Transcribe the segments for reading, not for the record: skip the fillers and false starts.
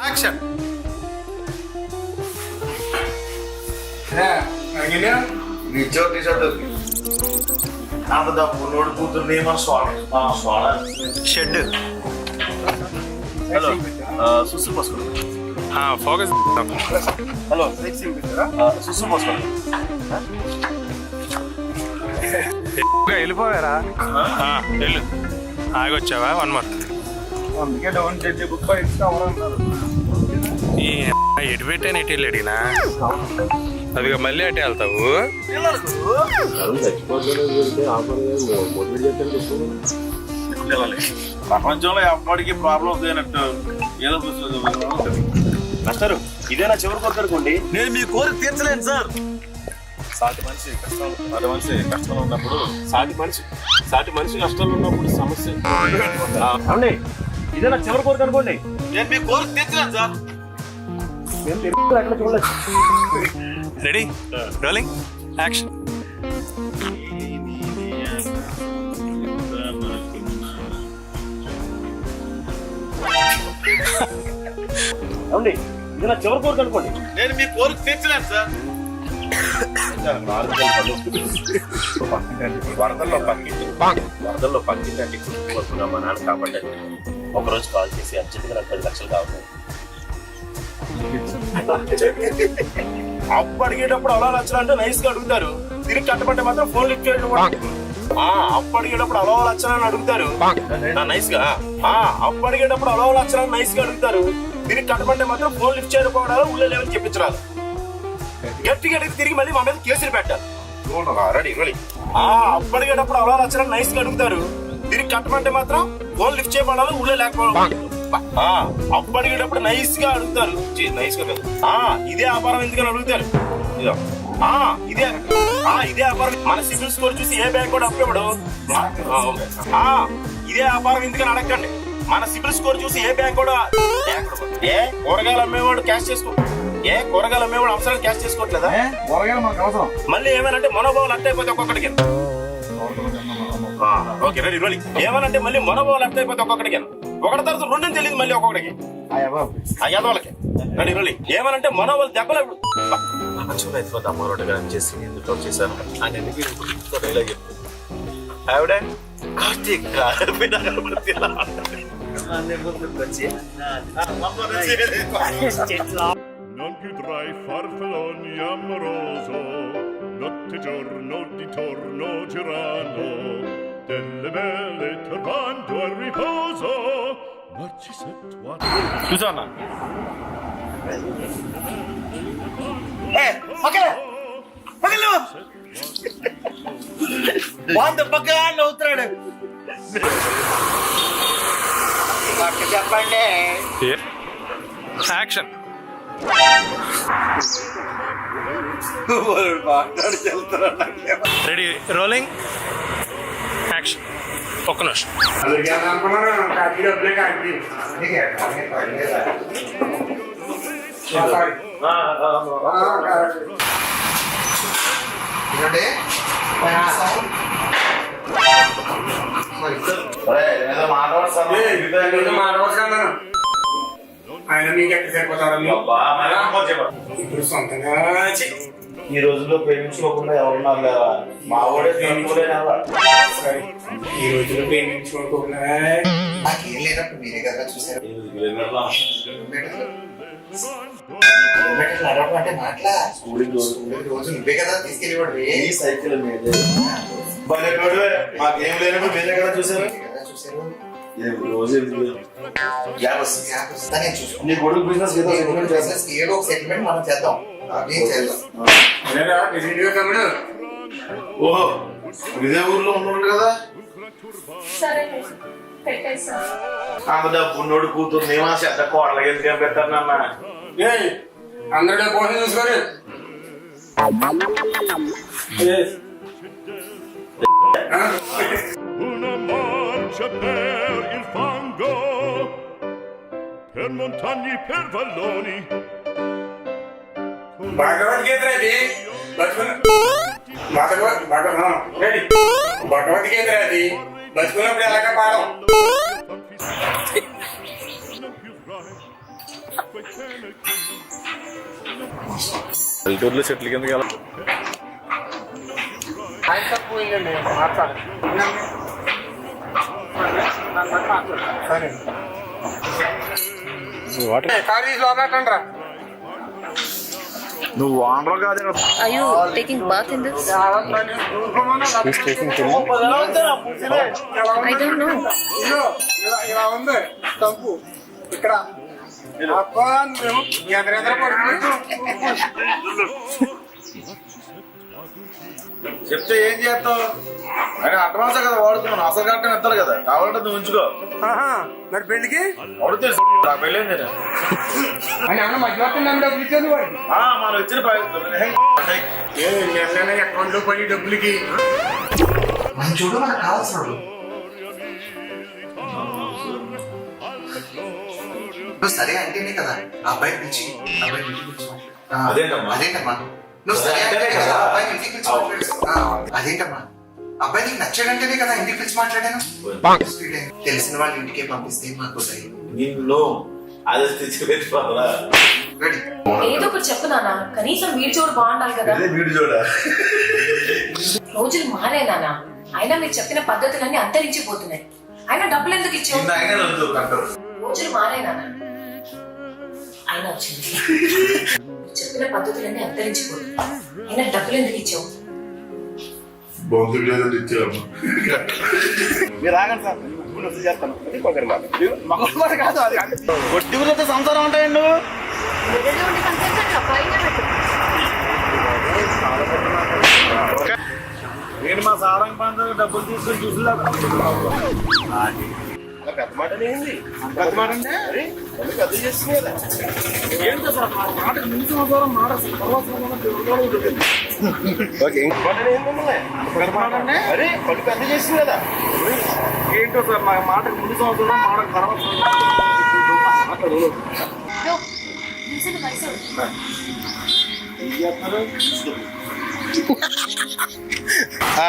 Action. Node కూతుర్ని మన shed. Hello సుసు పోసుకోండి. ఫోకస్. హలో సుసు పోసుకోండి. వెళ్ళిపోయారా? వెళ్ళు. ఆగొచ్చావా? 1 month. అందుకే డౌన్ చేసి బుక్ ఇస్తామన్నారు. ఈ ఎటు పెట్టాను ఎటు వెళ్ళి అడిగినా అదిగా మళ్ళీ అటే వెళ్తావు. ప్రపంచంలో ఎప్పటికీ ప్రాబ్లమ్స్ అయినట్టు ఏదో మాస్టర్ ఇదేనా చివరి కొద్దనుకోండి. నేను మీ కోరిక తీర్చలేను సార్. సాటి మనిషి కష్టంలో ఉన్నప్పుడు సాటి మనిషి కష్టంలో ఉన్నప్పుడు సమస్య అండి. ఇదేనా చివరి కోరిక అనుకోండి. నేను మీ కోరిక తీర్చలేను సార్. Ready, rolling, action. అవునండి, ఇది నా చివరి కోరిక అనుకోండి. నేను మీ కోరిక తీర్చలేను సార్. వరదల్లో పక్కింటి కోరుకున్నా మా నాన్న కాపాడాడు. ఒకరోజు కాల్ చేసి అర్జెంట్గా నాకు 10 లక్షలు కావాలి. అప్పు అడిగేటప్పుడు అలా లక్షలు అంటే నైస్ గా అడుగుతారు. తిరిగి కట్టబట్టే మాత్రం ఫోన్ లిఫ్ట్ చేయడం. అప్పు అడిగేటప్పుడు అలవ లక్షలని అడుగుతారు నైస్ గా. అప్పు అడిగేటప్పుడు అలవ లక్షలని నైస్ గా అడుగుతారు. తిరిగి కట్టబట్టే మాత్రం ఫోన్ లిఫ్ట్ చేయకపోవడాలు ఊళ్ళో లేవని చెప్పించరాదు. గట్టిగా అడిగి తిరిగి మళ్ళీ మా మీద కేసులు పెట్టారు. Ready ready. అప్పు అడిగేటప్పుడు అలవ లక్షలని నైస్ గా అడుగుతారు. తిరిగి కట్టమంటే మాత్రం ఫోన్ లిఫ్ట్ చేయబడాలి ఊళ్ళో లేకపోవడం. అప్పు అడిగేటప్పుడు నైస్ గా అడుగుతారు. నైస్ గా కాదు, ఇదే వ్యాపారం ఎందుకని అడుగుతారు. ఇదే వ్యాపారం. మన సిబిల్ స్కోర్ చూసి ఏ బ్యాంక్ కూడా అప్పు ఇవ్వడు. ఇదే వ్యాపారం ఎందుకని అడగండి. మన సిబిల్ స్కోర్ చూసి ఏ బ్యాంక్ కూడా కూరగాయలు అమ్మేవాడు క్యాష్ చేసుకో. కూరగాయలు అమ్మేవాడు అవసరాలు క్యాష్ చేసుకోవట్లేదా? మళ్ళీ ఏమనంటే మనోభావాలు అట్టయిపోతే ఒక్కొక్కడికి. Okay ready ready. ఏమనంటే మళ్ళీ మనోభావాలు అట్టయిపోతే ఒక్కొక్కడికి. ఒకటి తర్వాత 2 తెలియదు మళ్ళీ ఒక్కొక్కడికి. యాదవులకి. Ready ready. ఏమనంటే మనోభావాలు దెబ్బలు అమ్మరోడ్ చేసి ఎందుకు చేశాను అని డైలాగ్ చెప్తాను. ఆవిడ Karthik Non più farfalloni amoroso, notte giorno di torno girano, delle belle turbando al riposo, Narcisetto Susanna. పగలు వంద పక్కన అవుతాడు. చెప్పండి. యాక్షన్. Ready, rolling, action. ఒక్క నిమిషం. ఆయన మీకు ఎక్కడ సరిపోతారు? ఇప్పుడు సొంతంగా ఈ రోజుల్లో ప్రేమించుకోకుండా ఎవరున్నారు లేదా? మా వాడే ప్రేమించుకోలేదా? ఈ రోజుల్లో ప్రేమించుకోకుండా లేనప్పుడు మీరే కదా చూసారు. అంటే మాట్లా స్కూలింగ్ రోజు నువ్వే కదా తీసుకెళ్ళేవాడు. సైకిల్ మీద మాకేం లేనప్పుడు మీరే కదా చూసారు. రోజు నీ కొడుకు బిజినెస్ ఏదో ఒక సెటిల్మెంట్ మనం చేద్దాం. ఓహో ఇదే ఊర్లో ఉన్నాడు కదా. డబ్బున్నోడు కూతురు ఏమా చెత్త కోడలకి ఎందుకు పెట్టారు నాన్న? అందరూ కోసం చూసుకోరు. una marcia per il fango, per montagne, per valloni. Bhagavad Gita అది భగవద్గీత అది బతుకున్నప్పుడు ఎలాగ పాడం పల్లెటూరులో చెట్ల కిందకి వెళ్ళాలి. ఆయన పోయిందండి మాట్లాడు సరే ఖాళీ లోపలండి రా నువ్వు ఓనర్ కాదు Are you taking bath in this? I don't know. ఇలా ఉంది తప్పు ఇక్కడ అబ్బా మేము ఎదురెదర చెప్తే ఏం చేస్తావు అని అడ్వాన్స్ కదా వాడుతున్నాను. అసలు కట్టం ఇస్తారు కదా, కావాలంటే నువ్వు ఉంచుకో. మరి పెళ్లికి వాడితే పెళ్ళింది మధ్యవర్తి డబ్బులు ఇచ్చేది వాడికి మనం ఇచ్చిన అకౌంట్ లో పడి డబ్బులకి మనం చూడు, మనకు కావాల్సిన నువ్వు సరే అంటేనే కదా ఆ అబ్బాయి పిలిచి అబ్బాయి ఇంటికి పిలిచి అదేంటమ్మా? అదేంటమ్మా నువ్వు సరే అంటేనే కదా అబ్బాయి ఇంటికి పిలిచి మాట్లాడాను. అదేంటమ్మా అబ్బాయి నీకు నచ్చాడంటేనే కదా ఇంటికి పిలిచి మాట్లాడాను. తెలిసిన వాళ్ళ ఇంటికే పంపిస్తే మాకు నిన్ను అది తెచ్చిపోతుందా రెడీ ఏదో ఒకటి చెప్పు నాన్న, కనీసం వీడి చూడు బాగుండాలి కదా. వీడు చూడ రోజులు మారే నాన్న, అయినా మీరు చెప్పిన పద్ధతులన్నీ అంతరించిపోతున్నాయి. అయినా డబ్బులు ఎందుకు ఇచ్చావు? రోజులు మారే నాన్న, అయినా వచ్చింది. మీరు చెప్పిన పద్ధతులన్నీ అంతరించిపోతున్నాయి. అయినా డబ్బులు ఎందుకు ఇచ్చావు? మీరు ఆగండి సార్, చేస్తాను. మగవాడు కాదు, అది కొట్టి ఊరితో సంసారం ఉంటాయండి. నేను మా సారంగ పండుగ డబ్బులు తీసుకొని చూసిలా పెద్ద మాట ఏంది? పెద్ద మాట అంటే పెద్ద చేస్తుంది కదా. ఏంటో సార్ మాట ముందు సంవత్సరం మాట అరే పట్టు పెద్ద చేస్తుంది కదా. ఏంటో సార్ మా మాట ముందు సంవత్సరం మాట తర్వాత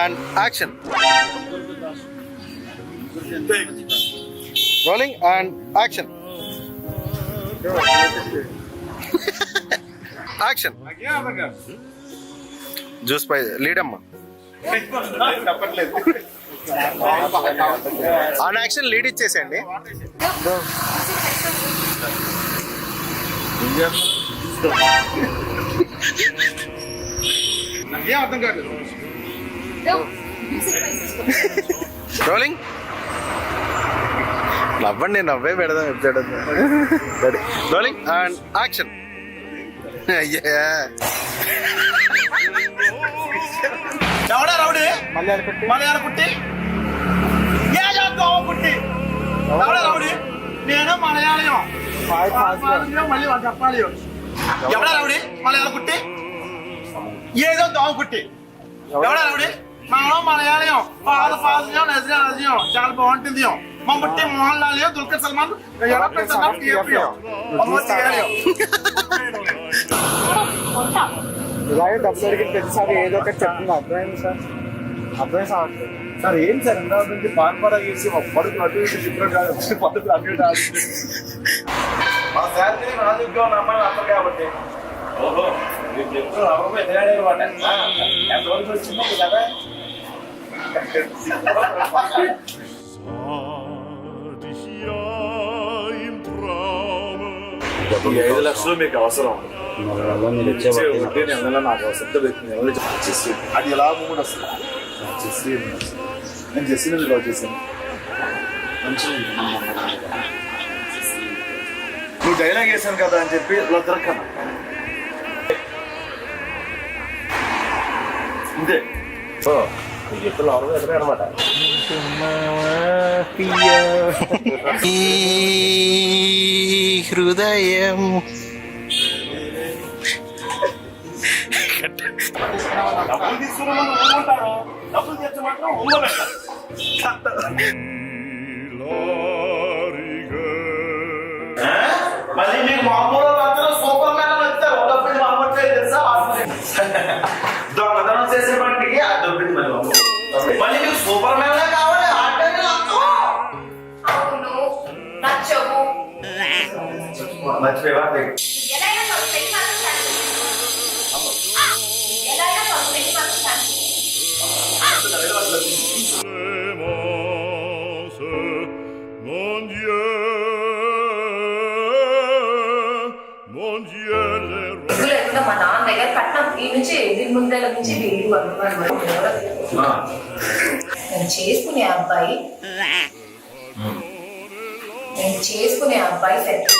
And action. Rolling and action. Action. Juice by lead amma. On action lead ఇచ్చేసేయండి. నాకేం అర్థం కాదు. రోలింగ్. నవ్వండి, నవ్వే పెడదాం ఎప్పుడు. Rolling and action. అయ్యా ఎవడా రౌడీ మలయాళ పుట్టి ఏ జాబ్ పుట్టి ఎవడా రౌడీ? నేను మలయాళం మళ్ళీ వాళ్ళు చెప్పాలి. ఎవడా రౌడీ మలయాళ పుట్టి ఏదో దోమ పుట్టి ఎవడా రౌడీ? మనం మలయాళం పాద పాదం నజరం చాలా బాగుంటుంది. మా పుట్టి మోహన్ లాల్ దుల్కర్ సల్మాన్ ఇలాగే డబ్బులు అడిగిన ప్రతిసారి ఏదో ఒకటి చెప్తుంది. అర్థమైంది సార్, అర్థం సాగట్లేదు సార్. ఏం సార్ ఇందా నుంచి పాన్పడ చేసి మా పడుకులు అటు ఇటు డిఫరెంట్ కాదు, పద్ధతులు అటు ఇటు మా శాలరీ రాజకీయం నమ్మని అర్థం కాబట్టి. ఓహో మీరు చెప్తున్న నమ్మకం ఎదురాడే వాట ఎంతవరకు వచ్చిందో కదా. Sah dich ja im Traume. 5 లక్షలు మీకు అవసరం. నెలలో నాకు అవసరం అది లాభం కూడా వస్తుంది. నేను చేసి లవ్ చేశాను. నువ్వు డైలాగ్ వేసాను కదా అని చెప్పి ఇలా దొరకను అంతే. ఎప్పుడు అవసరం ఎదురే అనమాట. హృదయం డబ్బులు తీసుకున్న ఉంటారు, డబ్బులు తెచ్చ మాత్రం ఉండబెట్టారు. మళ్ళీ మీకు మామూలు సూపర్ మ్యాన్ వచ్చారు. డబ్బులు మామూలు తెలుసా? దొంగతనం చేసే బండికి ఆ డబ్బులు మళ్ళీ మీకు సూపర్ మ్యాన్ కావాలి. మర్చిపోయావా ఎలా అయినా సరే పెళ్లి మాత్రం cancel. ఎలా అయినా సరే పెళ్లి మాత్రం cancel. Mon Dieu, mon Dieu, les ఇది లేకుండా మా నాన్న దగ్గర కట్నం ఈ నుంచి దీని ముందర నుంచి వీళ్ళు నేను చేసుకునే అబ్బాయి సెట్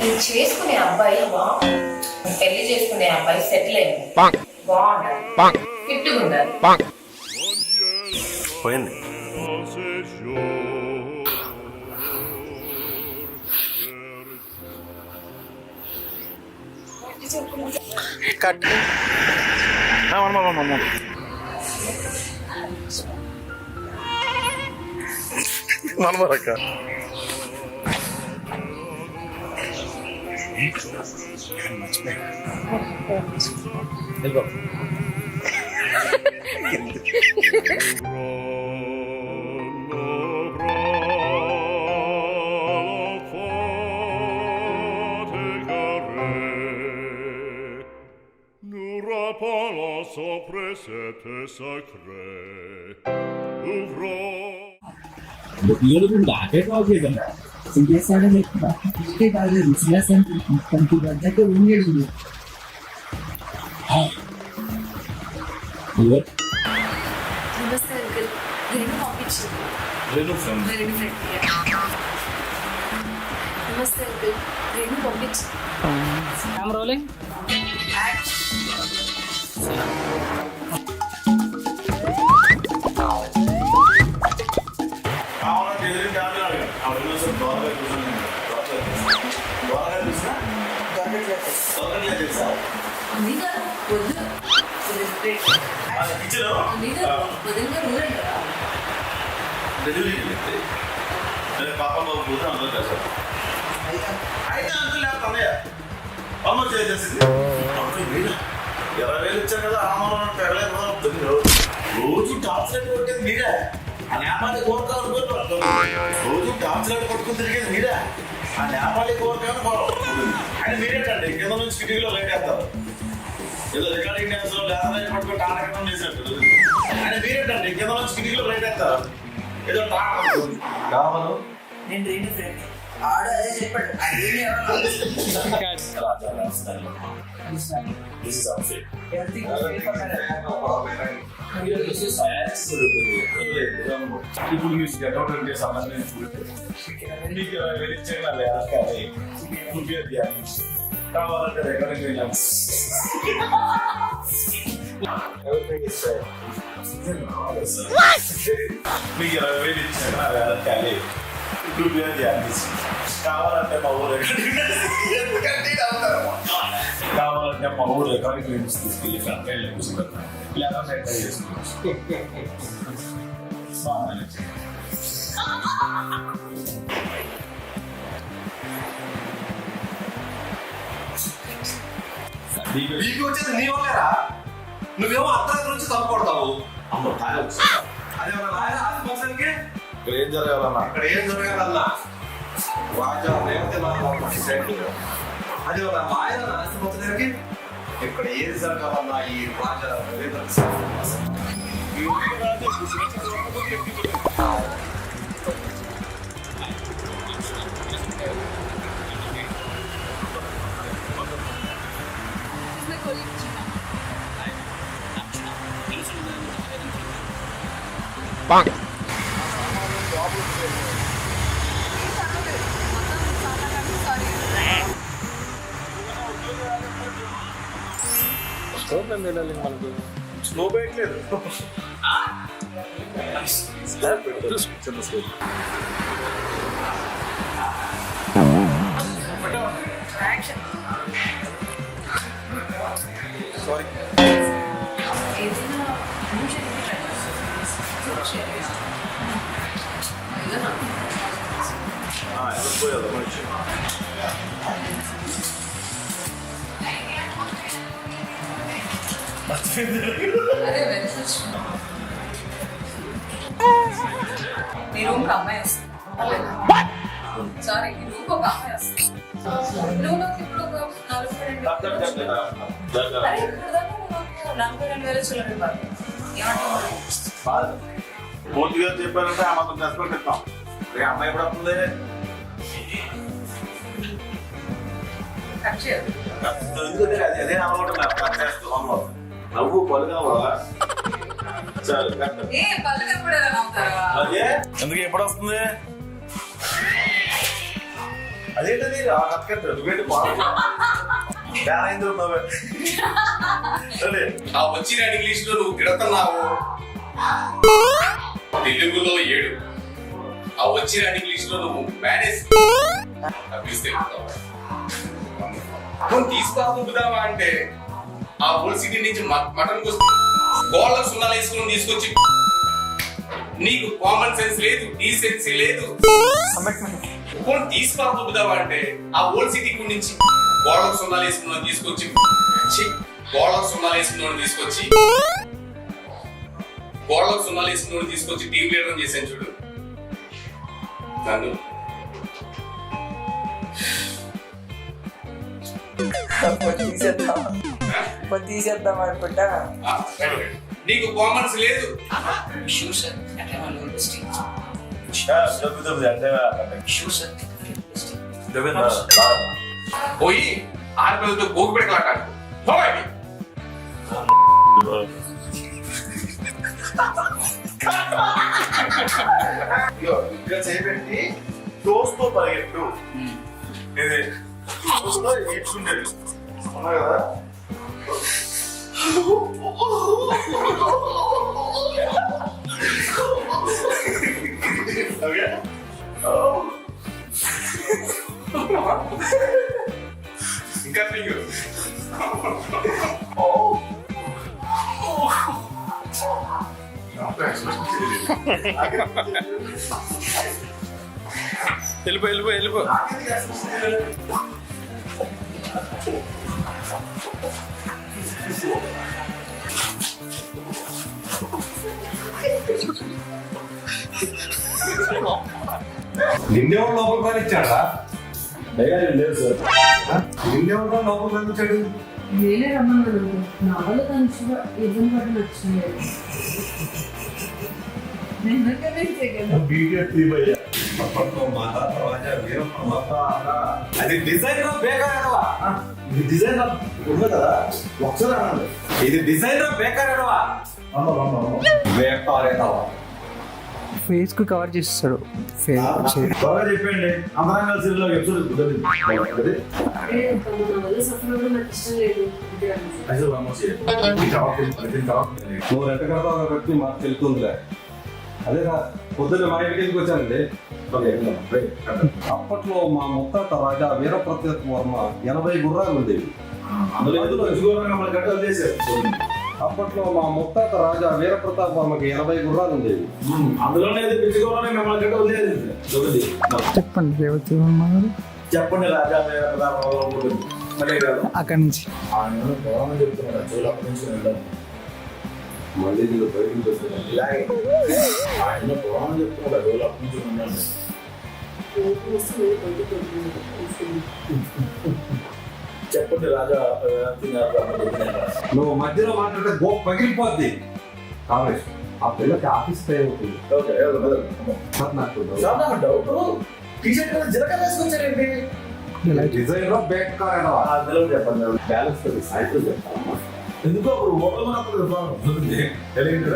నేను చేసుకునే అబ్బాయి పెళ్లి చేసుకునే అబ్బాయి సెటిల్ అయింది బాగుండాలి ఫిట్గా ఉండాలి పోయింది. Cut మనమరక్క Cette sacrée, ouvrons. 이거는 나대가게 이게 사람의 이게 다른 지나선 건투가 되게 운명이 이거 నమస్తే అంకుల్ రెండు పంపించింది నమస్తే అంకుల్ రెండు పంపించింది పాప కూతురు అందరూ కలిసారు అయితే అంకుల్ అన్నయ్య అమ్మ చేసేసింది 20,000 ఇచ్చారు కదా ఆమరణ పెరలేదు రోజు టార్చ్ లైట్ కొట్టేది మీరే ఆ నేపాలి కోరుకోవాలి రోజు టార్చ్ లైట్ కొట్టుకుని తిరిగేది మీరే ఆ నేపాలి కోరుకోవాలి అని మీరేటండి కింద నుంచి కిటికీలో లైట్ వేస్తారు ఏదో రికార్డింగ్ డ్యాన్స్ లో లేదలైట్ పట్టుకుని టాటకం చేసినట్టు అని మీరేటండి కింద నుంచి కిటికీలో లైట్ వేస్తారు ఏదో టాటకం కావాలి నేను రెండు ఫ్రెండ్ ఆడ అదే చెప్పాడు ఇప్పుడు మీకు గెటౌట్ అంటే సంబంధించి మీకు వెళ్ళిచ్చాను కావాలంటే రికార్డింగ్ వెళ్ళాం మీకు 20,000 ఇచ్చాను నా వేల ఖాళీ కావాలంటే మా ఊరు కావాలంటే మా ఊరు రికార్డింగ్ ఫిల్మ్స్ తీసుకెళ్ళి ఫ్రంట్ కూర్చుంటాను లేకపోతే ఎంటర్ చేసుకోవచ్చు నీకు వచ్చేది నీ వల్లేరా నువ్వేమో అర్ధరాత్రి నుంచి తప్పుకొడతావు అదే ఆస్తి ఇక్కడ ఏం జరగాలన్నా ఇక్కడ ఏం జరగాలన్నా రాజా రేవతి అదే ఆయన ఆస్తి మొత్తానికి ఇక్కడ ఏది జరగాలన్నా ఈ రాజా Bang! స్లో బైక్ లేదు సారీ పోయేదా మనిషి మీ రూమ్ కి అమ్మాయి వస్తుంది సారీ మీ రూమ్ ఒక అమ్మాయి వస్తుంది నువ్వు నాకు ఇప్పుడు ఒక 42,000 అరే ఇప్పుడు దాకా నువ్వు నాకు 42,000 చిల్లర ఇవ్వాలి. ఏమంటావు? పూర్తిగా చెప్పారంటే ఆ మాత్రం రెస్పెక్ట్ ఇస్తాం. అమ్మాయి ఎప్పుడు వస్తుంది? కట్ చేయదు. అదే అలవాటు. నవ్వు పలుగా చాలు. ఏ పళ్ళు కనపడేలా నవ్వుతారా? అదే ఎందుకు ఎప్పుడు వస్తుంది? అదేంటది నువ్వేంటి ఆ వచ్చిన ఇంగ్లీష్ లో నువ్వు తిడుతున్నావు, తెలుగులో 7. ఆ వచ్చిన ఇంగ్లీష్ లో నువ్వు మేనేజ్ నువ్వు తీసుకుందావా అంటే ఆ ఓల్డ్ సిటీ నుంచి మటన్ గోళ్ళకు సున్నాలు వేసుకుని తీసుకొచ్చి నీకు కామన్ సెన్స్ లేదు, డీసెన్సీ లేదు. తీసుకుందావా అంటే ఆ ఓల్డ్ సిటీ నుంచి గోళ్ళకు సున్నాలు వేసుకున్న తీసుకొచ్చి గోళ్ళకు సున్నాలు వేసుకున్న తీసుకొచ్చి టీం లీడర్ చేశాను చూడు నన్ను. తీసేద్దాం అనుకుంటా. నీకు కామన్స్ లేదు. పోయి ఆడపిల్లతో గోగు పెడకలాటాడు. ఇక్కడ చేపెట్టి దోస్తో పరిగెట్టు. ఇది ఏడ్చుండేది అవునా కదా? ఇంకా వెళ్ళిపో నిన్నేవాడు లోపల పనిచ్చాడా? లేదు సార్. నిన్నేవాడు లోపల పనిచ్చాడు? నేనే రమ్మన్నాను. నా వల్ల తను ఇబ్బంది పడి నచ్చింది. అది డిజైన్ బేకారడవా? ఇది డిజైన్ ఉంది కదా, ఒకసారి అన్నాడు ఇది డిజైన్ బేకారడవా? బేకారేటవా ఫేస్ కు కవర్ చేస్తాడు. బాగా చెప్పండి. అందరం కలిసి ఎపిసోడ్ నువ్వు ఎంత కడతావు కాబట్టి మాకు తెలుస్తుందిలే. అదేనా పొద్దున్న మా ఇంటికి వచ్చానండి. అప్పట్లో మా ముత్తాత రాజా వీరప్రతాప్ వర్మ 80 గుర్రాలు ఉండేవి. అప్పట్లో మా ముత్తాత రాజా వీరప్రతాప్ వర్మకి 80 గుర్రాలు ఉండేవి. అందులోనే చెప్పండి చెప్పండి. రాజా అక్కడి నుంచి మళ్ళీ దీనిలో బయటకు ఆయన పురాణం చెప్తున్నాడు. రోజు అప్పటి నుంచి ఉండాలి. చెప్పండి రాజా. నువ్వు మధ్యలో మాట్లాడితే గోప్ పగిలిపోద్ది. కాంగ్రెస్ ఆ పిల్లకి ఆఫీస్ టైం అవుతుంది. నాకు డౌట్ టీషర్ట్ జీలకర్ర వేసుకొచ్చారండి. డిజైన్ లో బ్యాక్ కార్ అందులో చెప్పండి. బ్యాలెన్స్ సైకిల్ చెప్తాను. ఎందుకో అప్పుడు ఓపెన్ తెలియదు.